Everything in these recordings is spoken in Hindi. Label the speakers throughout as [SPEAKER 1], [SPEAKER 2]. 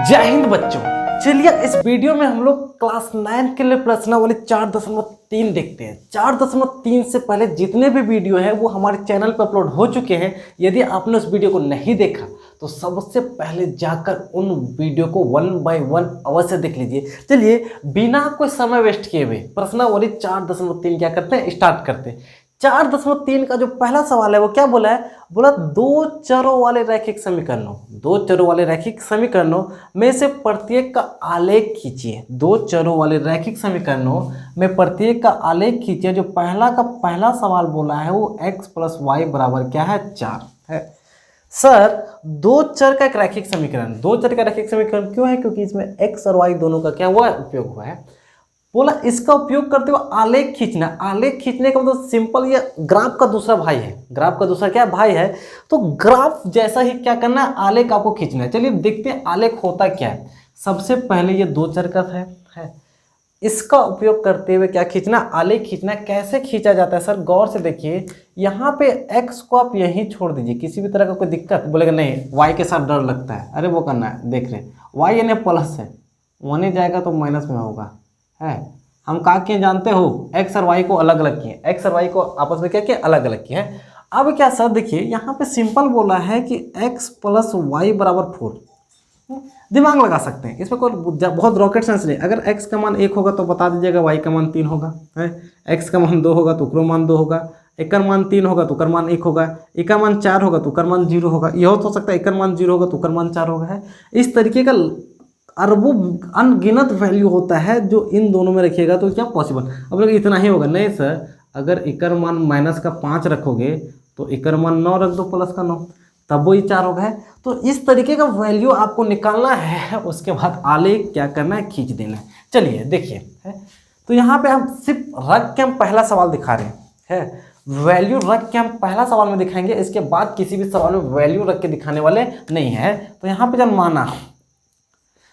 [SPEAKER 1] जय हिंद बच्चों। चलिए इस वीडियो में हम लोग क्लास 9 के लिए प्रश्नावली 4.3 देखते हैं। 4.3 से पहले जितने भी वीडियो है वो हमारे चैनल पर अपलोड हो चुके हैं। यदि आपने उस वीडियो को नहीं देखा तो सबसे पहले जाकर उन वीडियो को 1 बाय 1 अवश्य देख लीजिए। चलिए बिना कोई समय वेस्ट किए हुए प्रश्नावली 4.3 क्या करते हैं, स्टार्ट करते हैं। 4.3 का जो पहला सवाल है वो क्या बोला है, बोला दो चरों वाले रैखिक समीकरणों में से प्रत्येक का आलेख खींचिए। दो चरों वाले रैखिक समीकरणों में प्रत्येक का आलेख खींचिए। जो पहला सवाल बोला है वो x प्लस वाई बराबर क्या है, 4 है। सर दो चर का एक रैखिक समीकरण, दो चर का रैखिक समीकरण क्यों है, क्योंकि इसमें x और y दोनों का क्या हुआ है, उपयोग हुआ है। बोला इसका उपयोग करते हुए आलेख खींचना। आलेख खींचने का मतलब सिंपल, ये ग्राफ का दूसरा भाई है, ग्राफ का दूसरा क्या भाई है, तो ग्राफ जैसा ही क्या करना है, आलेख आपको खींचना है। चलिए देखते हैं आलेख होता क्या है। सबसे पहले ये दो चर का है, इसका उपयोग करते हुए क्या खींचना, आलेख खींचना। कैसे खींचा जाता है सर, गौर से देखिए। यहाँ पे x को आप यहीं छोड़ दीजिए, किसी भी तरह का कोई दिक्कत, बोलेगा नहीं y के साथ डर लगता है, अरे वो करना है, देख रहे y यानी प्लस है, वन जाएगा तो माइनस में होगा है। हम कहा किए जानते हो, x और y को अलग अलग किए, x और y को आपस में क्या किए, अलग अलग किए। अब क्या सर देखिए यहाँ पे सिंपल बोला है कि x प्लस वाई बराबर 4। दिमाग लगा सकते हैं, इसमें कोई बहुत रॉकेट साइंस नहीं। अगर x का मान 1 होगा तो बता दीजिएगा y का मान 3 होगा है, x का मान 2 होगा तो उकर मान 2 होगा, एकर मान 3 होगा तो उकर मान 1 होगा, एकर मान 4 होगा तो उकर मान 0 होगा। यह हो सकता है एकर मान 0 होगा तो उकर मान 4 होगा है। इस तरीके का अरबों अनगिनत वैल्यू होता है जो इन दोनों में रखिएगा तो क्या पॉसिबल। अब लोग इतना ही होगा, नहीं सर अगर एकर मान माइनस का 5 रखोगे तो एकर मान 9 रख दो, प्लस का 9, तब वो ही 4 होगा है। तो इस तरीके का वैल्यू आपको निकालना है, उसके बाद आलेख क्या करना है, खींच देना है। चलिए देखिए है, तो यहाँ पे हम सिर्फ रख के हम पहला सवाल दिखा रहे हैं, वैल्यू रख के हम पहला सवाल में दिखाएंगे। इसके बाद किसी भी सवाल में वैल्यू रख के दिखाने वाले नहीं है। तो यहाँ पे जब माना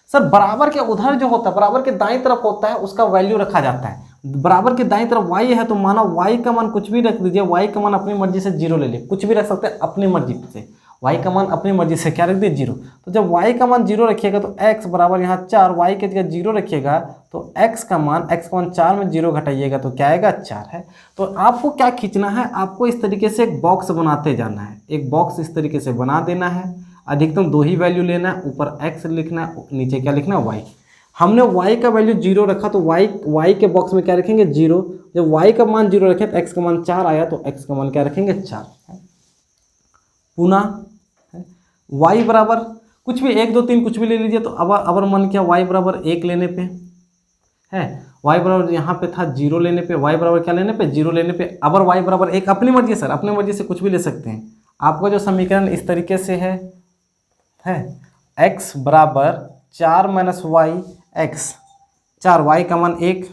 [SPEAKER 1] सर बराबर के उधर जो होता है, बराबर के दाईं तरफ होता है, उसका वैल्यू रखा जाता है। बराबर के दाईं तरफ y है तो माना y का मान कुछ भी रख दीजिए, y का मान अपनी मर्जी से 0 ले लीजिए, कुछ भी रख सकते हैं अपनी मर्जी से, y का मान अपनी मर्जी से क्या रख दीजिए, 0। तो जब y का मान 0 रखिएगा तो x बराबर यहाँ 4, y के जगह 0 रखिएगा तो x का मान 4 में 0 घटाइएगा तो क्या आएगा, 4 है। तो आपको क्या खींचना है, आपको इस तरीके से एक बॉक्स बनाते जाना है, एक बॉक्स इस तरीके से बना देना है। अधिकतम 2 ही वैल्यू लेना है, ऊपर x लिखना है, नीचे क्या लिखना है, y। हमने y का वैल्यू 0 रखा तो y के बॉक्स में क्या रखेंगे, 0। जब y का मान 0 रखें तो x का मान 4 आया तो x का मान क्या रखेंगे, 4। पुनः y बराबर कुछ भी 1 2 3 कुछ भी ले लीजिए। तो अब अबर मान क्या, y बराबर 1 लेने पे है, y बराबर यहाँ पे था 0 लेने पे, y बराबर क्या लेने पे, 0 लेने पे, अबर y बराबर 1। अपनी मर्जी सर, अपनी मर्जी से कुछ भी ले सकते हैं। आपका जो समीकरण इस तरीके से है x बराबर 4 माइनस वाई एक्स, 4 y का मान 1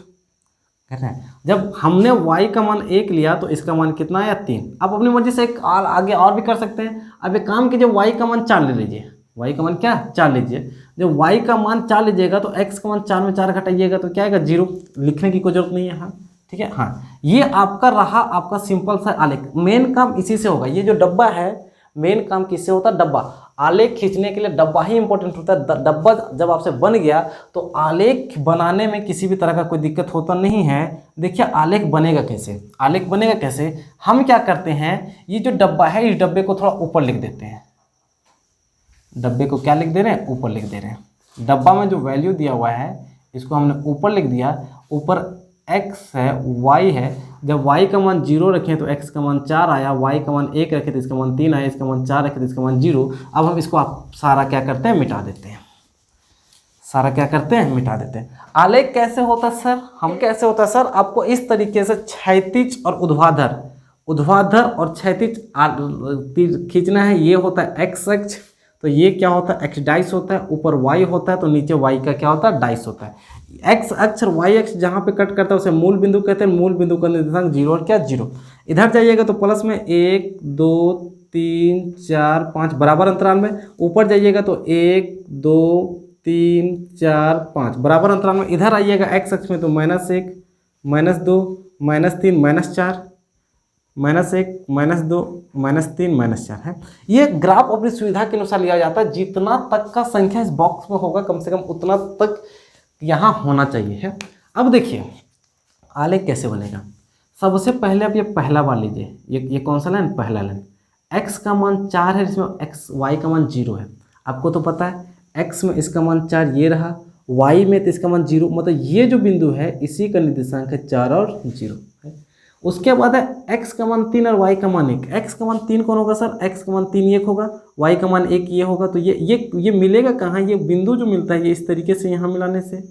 [SPEAKER 1] है। जब हमने y का मान 1 लिया तो इसका मान कितना आया, 3। आप अपनी मर्जी से एक आगे और भी कर सकते हैं। अब एक काम कीजिए, y का मान 4 ले लीजिए, y का मान क्या, 4 लीजिए। जब y का मान 4 लीजिएगा तो x का मान 4 में 4 घटाइएगा तो क्या आएगा, 0। लिखने की कोई जरूरत नहीं है, हाँ ठीक है। हाँ ये आपका रहा आपका सिंपल सा आलेख। मेन काम इसी से होगा। ये जो डब्बा है मेन काम किससे होता है, डब्बा। आलेख खींचने के लिए डब्बा ही इंपॉर्टेंट होता है। डब्बा जब आपसे बन गया तो आलेख बनाने में किसी भी तरह का कोई दिक्कत होता नहीं है। देखिए आलेख बनेगा कैसे, आलेख बनेगा कैसे, हम क्या करते हैं, ये जो डब्बा है इस डब्बे को थोड़ा ऊपर लिख देते हैं। डब्बे को क्या लिख दे रहे हैं, ऊपर लिख दे रहे हैं। डब्बा में जो वैल्यू दिया हुआ है इसको हमने ऊपर लिख दिया। ऊपर x है, y है। जब y का मान 0 रखें तो x का मान 4 आया, y का मान 1 रखें तो इसका मान 3 आया, इसका मान 4 रखें तो इसका मान 0। अब हम इसको आप सारा क्या करते हैं, मिटा देते हैं। सारा क्या करते हैं, मिटा देते हैं। आलेख कैसे होता है सर, हम कैसे होता है सर, आपको इस तरीके से क्षैतिज और ऊर्ध्वाधर और क्षैतिज खींचना है। ये होता है x अक्ष, तो ये क्या होता है, x डाइस होता है। ऊपर y होता है तो नीचे y का क्या होता है, डाइस होता है। x अक्ष और y अक्ष जहाँ पे कट करता है उसे मूल बिंदु कहते हैं। मूल बिंदु का निर्देशांक 0 और क्या, 0। इधर जाइएगा तो प्लस में 1 2 3 4 5 बराबर अंतराल में। ऊपर जाइएगा तो 1 2 3 4 5 बराबर अंतराल में। इधर आइएगा x अक्ष में तो -1 -2 -3 -4 -1 -2 -3 -4 है। ये ग्राफ अपनी सुविधा के अनुसार लिया जाता है, जितना तक का संख्या इस बॉक्स में होगा कम से कम उतना तक यहाँ होना चाहिए है। अब देखिए आलेख कैसे बनेगा। सबसे पहले आप ये पहला बार लीजिए, ये कौन सा लाइन, पहला लाइन। x का मान 4 है, इसमें y का मान 0 है। आपको तो पता है x में इसका मान 4 ये रहा, y में तो इसका मान 0, मतलब ये जो बिंदु है इसी का निर्देशांक है 4 और 0 है। उसके बाद है x का मान 3 और y का मान 1। x का मान 3 कौन होगा सर, x का मान 3 1 होगा, y का मान 1 ये होगा। तो ये मिलेगा कहाँ, ये बिंदु जो मिलता है ये इस तरीके से यहाँ मिलाने से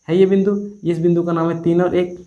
[SPEAKER 1] है। ये बिंदु, इस बिंदु का नाम है 3 और 1,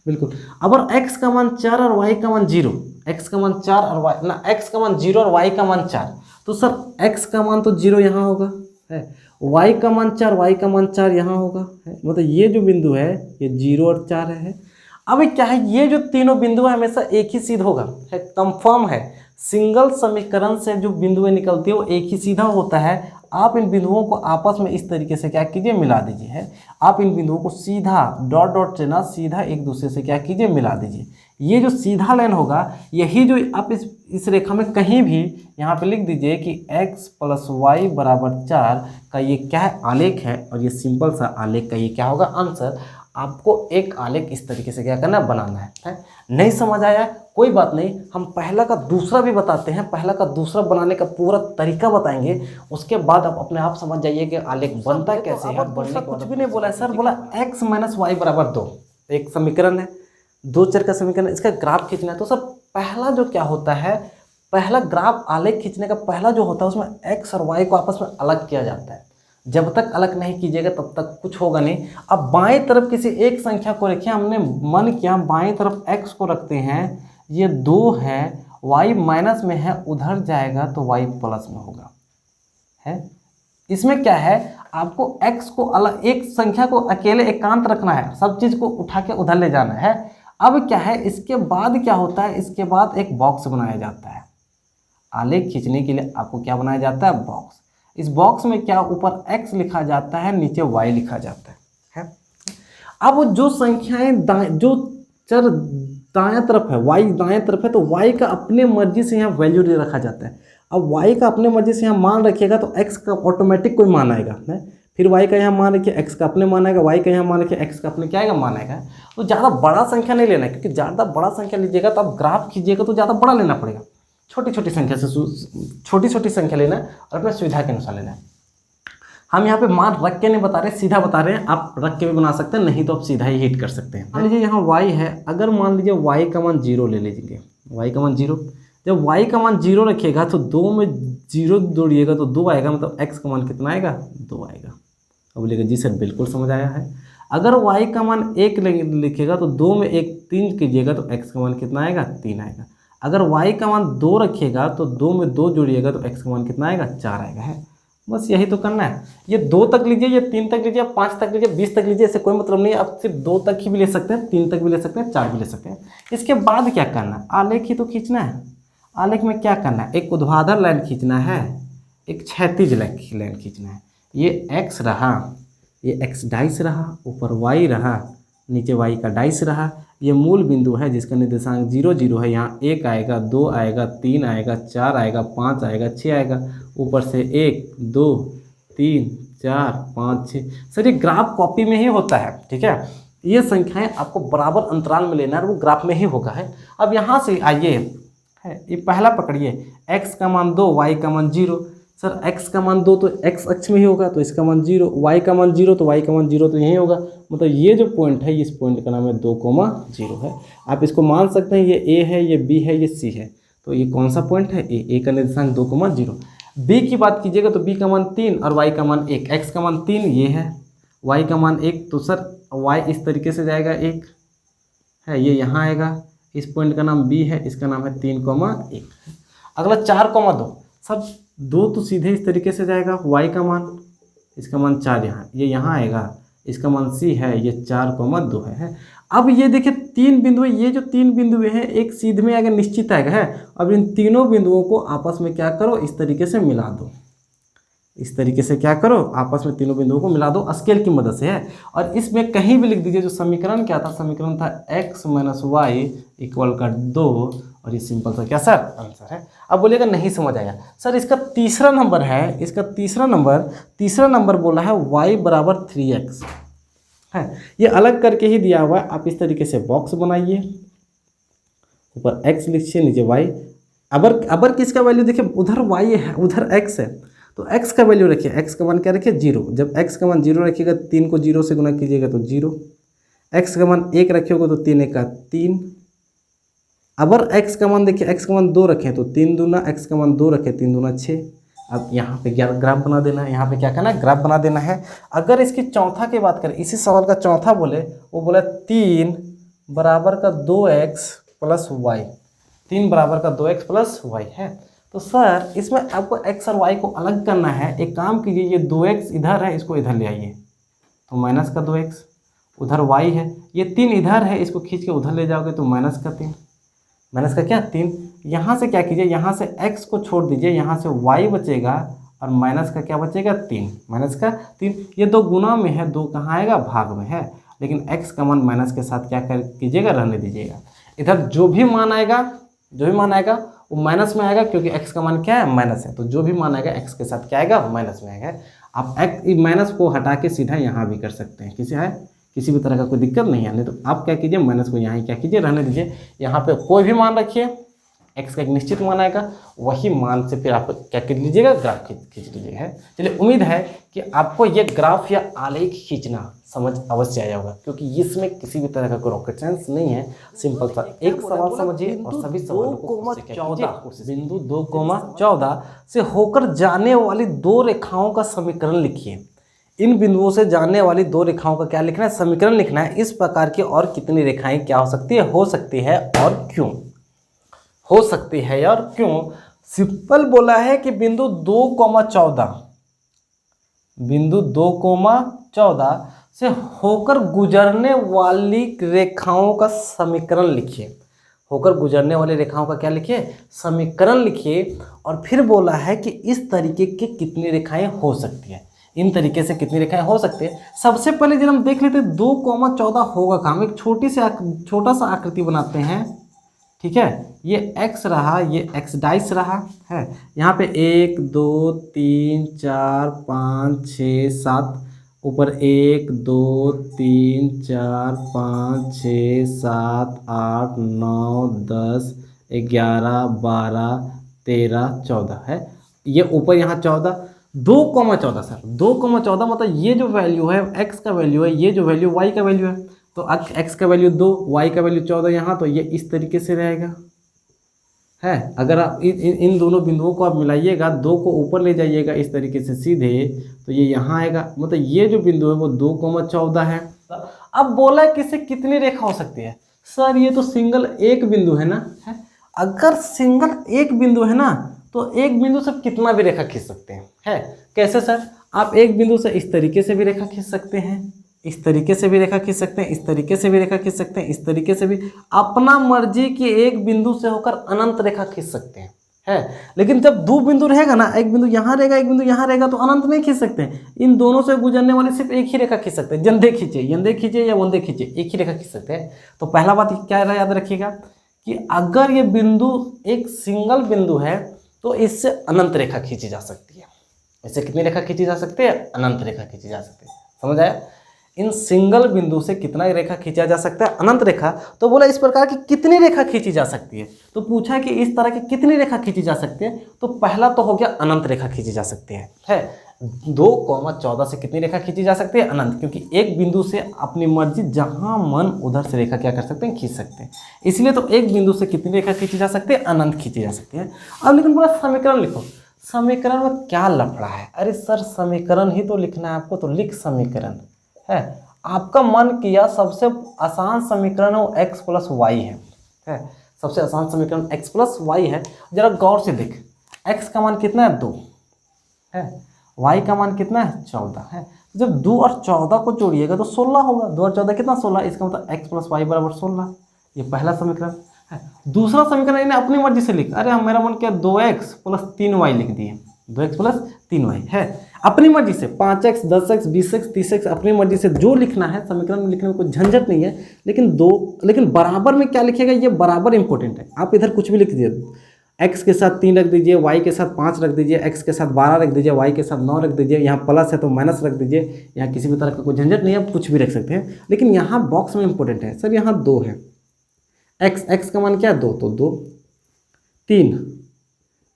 [SPEAKER 1] बिल्कुल। अब और x का मान 4 और y का मान 0, x का मान 4 और y ना, x का मान 0 और y का मान 4, तो सर x का मान तो 0 यहाँ होगा है, y का मान 4, y का मान 4 यहाँ होगा है। मतलब ये जो बिंदु है ये 0 और 4 है। अब क्या है, ये जो तीनों बिंदु है हमेशा एक ही सीध होगा है, कंफर्म है। सिंगल समीकरण से जो बिंदुएं निकलती है वो एक ही सीधा होता है। आप इन बिंदुओं को आपस में इस तरीके से क्या कीजिए, मिला दीजिए है। आप इन बिंदुओं को सीधा डॉट डॉट से ना, सीधा एक दूसरे से क्या कीजिए, मिला दीजिए। ये जो सीधा लाइन होगा यही जो आप इस रेखा में कहीं भी यहाँ पे लिख दीजिए कि x + y = 4 का ये क्या है, आलेख है। और ये सिंपल सा आलेख का ये क्या होगा, आंसर। आपको एक आलेख इस तरीके से क्या करना है, बनाना है। नहीं समझ आया कोई बात नहीं, हम पहला का दूसरा भी बताते हैं। पहला का दूसरा बनाने का पूरा तरीका बताएंगे, उसके बाद आप अपने आप समझ जाइए कि आलेख बनता कैसे है। बनने कुछ भी नहीं बोला है सर, बोला x - y = 2। एक समीकरण है, 2 चर का समीकरण, इसका ग्राफ खींचना है। तो सर पहला जो क्या होता है, पहला ग्राफ आलेख खींचने का पहला जो होता है उसमें x और y को आपस में अलग किया जाता है। जब तक अलग नहीं कीजिएगा तब तक कुछ होगा नहीं। अब बाएं तरफ किसी एक संख्या को रखिए, हमने मन किया बाएं तरफ x को रखते हैं, ये 2 है, y माइनस में है, उधर जाएगा तो y प्लस में होगा है। इसमें क्या है, आपको x को अलग, एक संख्या को अकेले एकांत रखना है, सब चीज़ को उठा के उधर ले जाना है। अब क्या है, इसके बाद क्या होता है, इसके बाद एक बॉक्स बनाया जाता है। आलेख खींचने के लिए आपको क्या बनाया जाता है, बॉक्स। इस बॉक्स में क्या, ऊपर x लिखा जाता है, नीचे y लिखा जाता है। अब जो संख्याएं जो चर दाएं तरफ है, y दाएं तरफ है, तो y का अपने मर्जी से यहाँ वैल्यू दे रखा जाता है। अब y का अपने मर्जी से यहाँ मान रखिएगा तो x का ऑटोमेटिक कोई मान आएगा है। फिर y का यहाँ मान रखिए, x का अपने मान आएगा, y का यहाँ मान रखिए, x का अपने क्या आएगा, मान आएगा। तो ज़्यादा बड़ा संख्या नहीं लेना है, क्योंकि ज़्यादा बड़ा संख्या लीजिएगा तो आप ग्राफ खींचिएगा तो ज़्यादा बड़ा लेना पड़ेगा। छोटी छोटी संख्या से छोटी छोटी संख्या लेना है और अपने सुविधा के अनुसार लेना है। हम यहाँ पे मान रख के नहीं बता रहे, सीधा बता रहे हैं। आप रख के भी बना सकते हैं, नहीं तो आप सीधा ही हिट कर सकते हैं। मान लीजिए यहाँ y है, अगर मान लीजिए y का मान 0 ले लीजिए, y का मान 0। जब y का मान 0 रखिएगा तो 2 में 0 जोड़िएगा तो 2 आएगा, मतलब x का मान कितना आएगा, 2 आएगा। अब बोलिएगा जी सर बिल्कुल समझ आया है। अगर y का मान 1 लिखिएगा तो 2 में 1 3 कीजिएगा तो x का मान कितना आएगा, 3 आएगा। अगर y का मान 2 रखिएगा तो 2 में 2 जोड़िएगा तो x का मान कितना आएगा, 4 आएगा है। बस यही तो करना है। ये 2 तक लीजिए, ये 3 तक लीजिए, 5 तक लीजिए, 20 तक लीजिए, इससे कोई मतलब नहीं है। आप सिर्फ 2 तक ही भी ले सकते हैं, 3 तक भी ले सकते हैं, 4 भी ले सकते हैं। इसके बाद क्या करना है, आलेख ही तो खींचना है। आलेख में क्या करना है, एक ऊर्ध्वाधर लाइन खींचना है, एक क्षैतिज लाइन खींचना है। ये x रहा, ये x डाइस रहा, ऊपर y रहा, नीचे y का डाइस रहा। ये मूल बिंदु है जिसका निर्देशांक 0 0 है। यहाँ 1 आएगा, 2 आएगा, 3 आएगा, 4 आएगा, 5 आएगा, 6 आएगा। ऊपर से 1 2 3 4 5 6। सर ये ग्राफ कॉपी में ही होता है, ठीक है। ये संख्याएं आपको बराबर अंतराल में लेना है, वो ग्राफ में ही होगा है। अब यहाँ से आइए है, ये पहला पकड़िए, x का मान 2, y का मान 0। सर x का मान 2 तो x अक्ष में ही होगा, तो इसका मान 0, y का मान 0 तो y का मान 0 तो यही होगा। मतलब ये जो पॉइंट है, इस पॉइंट का नाम है 2, 0 है। आप इसको मान सकते हैं, ये a है, ये b है, ये c है। तो ये कौन सा पॉइंट है, a का निर्देशांक 2, 0। b की बात कीजिएगा तो b का मान 3 और y का मान 1। x का मान 3 ये है, y का मान 1, तो सर y इस तरीके से जाएगा 1 है, ये यहाँ आएगा। इस पॉइंट का नाम b है, इसका नाम है 3, 1। अगला 4, 2। सब 2 तो सीधे इस तरीके से जाएगा, y का मान, इसका मान 4 यहाँ, ये यहाँ आएगा, इसका मान c है, ये 4, 2 है। अब ये देखिए 3 बिंदु, ये जो 3 बिंदु हैं एक सीधे में आएगा, निश्चित आएगा है। अब इन तीनों बिंदुओं को आपस में क्या करो, इस तरीके से मिला दो। इस तरीके से क्या करो, आपस में तीनों बिंदुओं को मिला दो स्केल की मदद से है। और इसमें कहीं भी लिख दीजिए, जो समीकरण क्या था, समीकरण था x - y = 2 और ये सिंपल सा क्या सर आंसर है। अब बोलिएगा नहीं समझ आया सर, इसका तीसरा नंबर है, इसका तीसरा नंबर बोला है y बराबर 3x है। ये अलग करके ही दिया हुआ है, आप इस तरीके से बॉक्स बनाइए, ऊपर x लिखिए नीचे y। अबर किसका वैल्यू देखिए, उधर y है उधर x है, तो x का वैल्यू रखिए, x का मान क्या रखिए 0। जब x का मान 0 रखिएगा 3 को 0 से गुना कीजिएगा तो 0, x का मान 1 रखिएगा तो 3 1 का 3। अबर x का मान देखिए, x का मान 2 रखें तो 3 दूना, x का मान 2 रखें 3 दूना 6। अब यहाँ पे ग्राफ बना देना है, यहाँ पे क्या करना है ग्राफ बना देना है। अगर इसकी चौथा की बात करें, इसी सवाल का चौथा बोले, वो बोला 3 बराबर का 2x प्लस वाई, 3 बराबर का 2x प्लस वाई है। तो सर इसमें आपको x और y को अलग करना है। एक काम कीजिए, ये 2x इधर है, इसको इधर ले आइए तो माइनस का 2x, उधर y है, ये 3 इधर है, इसको खींच के उधर ले जाओगे तो माइनस का 3, माइनस का क्या 3। यहाँ से क्या कीजिए, यहाँ से x को छोड़ दीजिए, यहाँ से y बचेगा और माइनस का क्या बचेगा 3, माइनस का 3। ये 2 गुना में है, 2 कहाँ आएगा भाग में है, लेकिन x का मान माइनस के साथ क्या कर कीजिएगा रहने दीजिएगा। इधर जो भी मान आएगा वो माइनस में आएगा, क्योंकि x का मान क्या है माइनस है, तो जो भी मान आएगा x के साथ क्या आएगा माइनस में आएगा। आप x माइनस को हटा के सीधा यहाँ भी कर सकते हैं, किसी भी तरह का कोई दिक्कत नहीं है। नहीं तो आप क्या कीजिए, माइनस को यहाँ ही क्या कीजिए रहने दीजिए। यहाँ पे कोई भी मान रखिए, x का एक निश्चित मान आएगा, वही मान से फिर आप क्या कर लीजिएगा ग्राफ खींच लीजिएगा। चलिए उम्मीद है कि आपको ये ग्राफ या आलेख खींचना समझ अवश्य आया होगा, क्योंकि इसमें किसी भी तरह का कोई रॉकेट साइंस नहीं है। सिंपल सा एक सवाल समझिए और सभी सवालों को बिंदु 2,14 से होकर जाने वाली 2 रेखाओं का समीकरण लिखिए। इन बिंदुओं से जाने वाली 2 रेखाओं का क्या लिखना है, समीकरण लिखना है। इस प्रकार की और कितनी रेखाएं क्या हो सकती है और क्यों हो सकती है और क्यों। सिंपल बोला है कि बिंदु 2,14 से होकर गुजरने वाली रेखाओं का समीकरण लिखिए। होकर गुजरने वाली रेखाओं का क्या लिखिए, समीकरण लिखिए। और फिर बोला है कि इस तरीके की कितनी रेखाएं हो सकती है, इन तरीके से कितनी रेखाएं हो सकती है। सबसे पहले जब हम देख लेते हैं 2,14 होगा काम, एक छोटा सा आकृति बनाते हैं, ठीक है। ये x रहा, ये x डाइस रहा है। यहाँ पे 1 2 3 4 5 6 7, ऊपर 1 2 3 4 5 6 7 8 9 10 11 12 13 14 है। ये ऊपर यहाँ 14, 2,14 सर 2,14 मतलब ये जो वैल्यू है x का वैल्यू है, ये जो वैल्यू y का वैल्यू है। तो x का वैल्यू 2, y का वैल्यू 14 यहाँ, तो ये इस तरीके से रहेगा है। अगर आप इन दोनों बिंदुओं को आप मिलाइएगा, 2 को ऊपर ले जाइएगा इस तरीके से सीधे, तो ये यहाँ आएगा। मतलब ये जो बिंदु है वो 2,14 है। अब बोला है कि इससे कितनी रेखा हो सकती है। सर ये तो सिंगल एक बिंदु है ना, है। अगर सिंगल एक बिंदु है ना, तो एक बिंदु से कितना भी रेखा खींच सकते हैं, है। कैसे सर, आप एक बिंदु से इस तरीके से भी रेखा खींच सकते हैं, इस तरीके से भी रेखा खींच सकते हैं, इस तरीके से भी रेखा खींच सकते हैं, इस तरीके से भी, अपना मर्जी की एक बिंदु से होकर अनंत रेखा खींच सकते हैं, है। लेकिन जब 2 बिंदु रहेगा ना, एक बिंदु यहाँ रहेगा, एक बिंदु यहाँ रहेगा, तो अनंत नहीं खींच सकते हैं। इन दोनों से गुजरने वाले सिर्फ एक ही रेखा खींच सकते हैं। यंदे खींचे या वंदे खींचे, एक ही रेखा खींच सकते हैं। तो पहला बात क्या याद रखिएगा कि अगर ये बिंदु एक सिंगल बिंदु है तो इससे अनंत रेखा खींची जा सकती है। इससे कितनी रेखा खींची जा सकती है, अनंत रेखा खींची जा सकती है। समझ आया, इन सिंगल बिंदु से कितना रेखा खींचा जा सकता है, अनंत रेखा। तो बोला इस प्रकार की कितनी रेखा खींची जा सकती है, तो पूछा कि इस तरह की कितनी रेखा खींची जा सकती है। तो पहला तो हो गया अनंत रेखा खींची जा सकती है। 2,14 से कितनी रेखा खींची जा सकती है, अनंत, क्योंकि एक बिंदु से अपनी मर्जी जहां मन उधर से रेखा क्या कर सकते हैं, खींच सकते हैं। इसलिए तो एक बिंदु से कितनी रेखा खींची जा सकती है, अनंत खींची जा सकती है। अब लेकिन पूरा समीकरण लिखो। समीकरण में क्या लफड़ा है, अरे सर समीकरण ही तो लिखना है आपको, तो लिख समीकरण है। आपका मन किया सबसे आसान समीकरण है वो x प्लस वाई है। सबसे आसान समीकरण x प्लस वाई है। जरा गौर से देख, x का मान कितना है 2 है, y का मान कितना है 14 है। जब 2 और 14 को जोड़िएगा तो 16 होगा। 2 और 14 कितना 16, इसका मतलब x प्लस वाई बराबर 16। ये पहला समीकरण है। दूसरा समीकरण इन्हें अपनी मर्जी से लिख, अरे मेरा मन क्या 2x प्लस 3y लिख दिए। 2x प्लस 3y है। अपनी मर्जी से 5x 10x 20x 30x अपनी मर्जी से जो लिखना है समीकरण में लिखने में कोई झंझट नहीं है। लेकिन बराबर में क्या लिखेगा ये बराबर इंपॉर्टेंट है। आप इधर कुछ भी लिख दीजिए, x के साथ 3 रख दीजिए, y के साथ 5 रख दीजिए, x के साथ 12 रख दीजिए, y के साथ 9 रख दीजिए, यहाँ प्लस है तो माइनस रख दीजिए, यहाँ किसी भी तरह का कोई झंझट नहीं है, आप कुछ भी रख सकते हैं। लेकिन यहाँ बॉक्स में इंपॉर्टेंट है सर, यहाँ 2 है, x का मान क्या है 2 तो 2, 3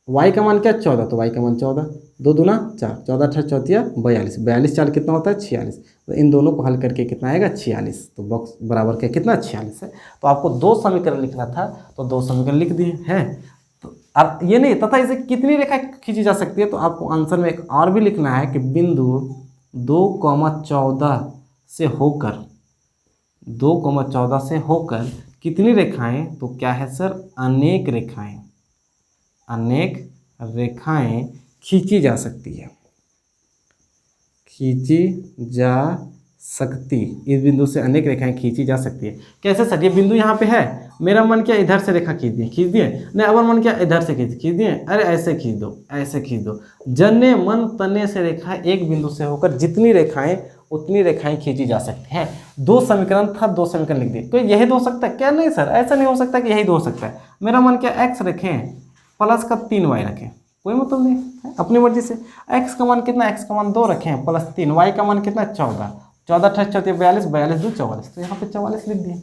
[SPEAKER 1] y का मान क्या 14 तो y का मान 14, 2 दूना 4, 14 अठारह 42, 42 4 कितना होता है 46। तो इन दोनों को हल करके कितना आएगा 46। तो बॉक्स बराबर क्या कितना 46 है। तो आपको 2 समीकरण लिखना था तो 2 समीकरण लिख दिए हैं। तो अब ये नहीं तथा इसे कितनी रेखा खींची जा सकती है, तो आपको आंसर में एक और भी लिखना है कि बिंदु 2,14 से होकर 2,14 से होकर कितनी रेखाएं, तो क्या है सर अनेक रेखाएं खींची जा सकती है, इस बिंदु से अनेक रेखाएं खींची जा सकती है। कैसे सर, ये बिंदु यहाँ पे है, मेरा मन क्या इधर से रेखा खींच दिए, नहीं अब मन क्या इधर से खींच दिए, अरे ऐसे खींच दो, जने मन तने से रेखा एक बिंदु से होकर जितनी रेखाएं उतनी रेखाएं खींची जा सकती हैं। 2 समीकरण था, 2 समीकरण लिख दिए। तो यही 2 हो सकता है क्या, नहीं सर ऐसा नहीं हो सकता कि यही 2 हो सकता है। मेरा मन क्या x रखें प्लस का 3y रखें, कोई मतलब नहीं है, अपनी मर्जी से। x का मान कितना, x का मान 2 रखें प्लस 3, y का मान कितना 14, 14 अठारह 42, 42 2 44, तो यहाँ पे 44 लिख दिए।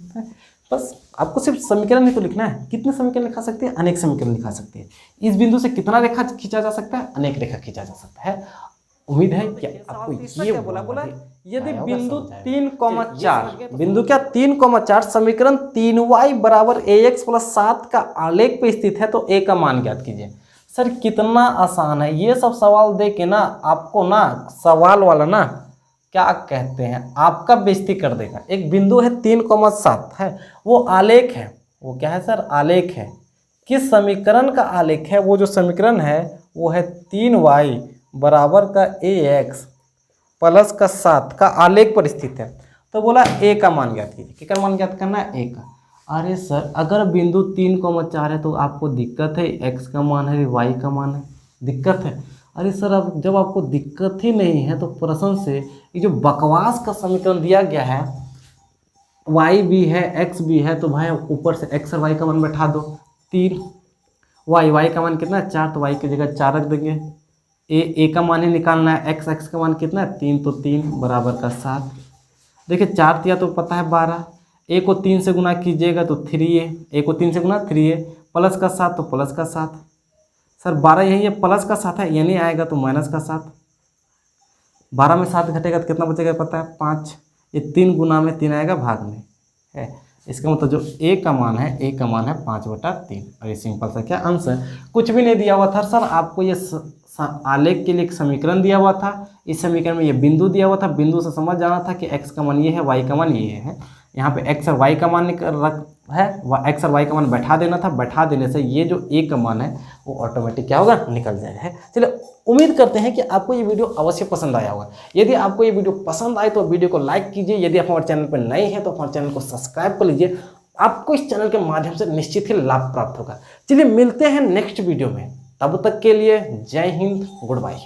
[SPEAKER 1] बस आपको सिर्फ समीकरण नहीं तो लिखना है। कितने समीकरण लिखा सकते हैं, अनेक समीकरण लिखा सकते हैं। इस बिंदु से कितना रेखा खींचा जा सकता है, अनेक रेखा खींचा जा सकता है। उम्मीद है कि आपको ये बोला यदि बिंदु 3,4 बिंदु क्या 3,4 समीकरण 3y बराबर ax प्लस 7 का आलेख पे स्थित है तो a का मान ज्ञात कीजिए। सर कितना आसान है, ये सब सवाल दे के ना आपको ना सवाल वाला ना क्या कहते हैं आपका बेइज्जती कर देगा। एक बिंदु है 3,7 है, वो आलेख है, वो क्या है सर आलेख है। किस समीकरण का आलेख है, वो जो समीकरण है वो है 3y बराबर का ax प्लस का 7 का आलेख पर स्थित है। तो बोला a का मान ज्ञात कीजिए। किसका मान ज्ञात करना है, a का। अरे सर अगर बिंदु 3,4 है तो आपको दिक्कत है, x का मान है y का मान है, दिक्कत है। अरे सर अब जब आपको दिक्कत ही नहीं है तो प्रश्न से ये जो बकवास का समीकरण दिया गया है y भी है x भी है, तो भाई ऊपर से x और y का मान बैठा दो 3, y का मान कितना है 4, तो y की जगह 4 रख देंगे। a का मान ही निकालना है, x का मान कितना है 3, तो 3 बराबर का 7। देखिए 4 दिया तो पता है 12, a को 3 से गुना कीजिएगा तो 3a, a को 3 से गुना 3a प्लस का 7 तो प्लस का 7। सर 12 यही है, प्लस का 7 है, यानी आएगा तो माइनस का 7। 12 में 7 घटेगा तो कितना बचेगा पता है 5। ये 3 गुना में 3 आएगा भाग में है, इसका मतलब जो a का मान है 5/3। और ये सिंपल सा क्या आंसर, कुछ भी नहीं दिया हुआ था सर, आपको ये आलेख के लिए एक समीकरण दिया हुआ था, इस समीकरण में ये बिंदु दिया हुआ था, बिंदु से समझ जाना था कि x का मान ये है, y का मान ये है। यहाँ पे x और y का मान रख है, x और y का मान बैठा देना था, बैठा देने से ये जो a का मान है वो ऑटोमेटिक क्या होगा निकल जाएगा। चलिए उम्मीद करते हैं कि आपको ये वीडियो अवश्य पसंद आया होगा। यदि आपको ये वीडियो पसंद आए तो वीडियो को लाइक कीजिए, यदि आप हमारे चैनल पर नए हैं तो हमारे चैनल को सब्सक्राइब कर लीजिए, आपको इस चैनल के माध्यम से निश्चित ही लाभ प्राप्त होगा। चलिए मिलते हैं नेक्स्ट वीडियो में, तब तक के लिए जय हिंद, गुड बाय।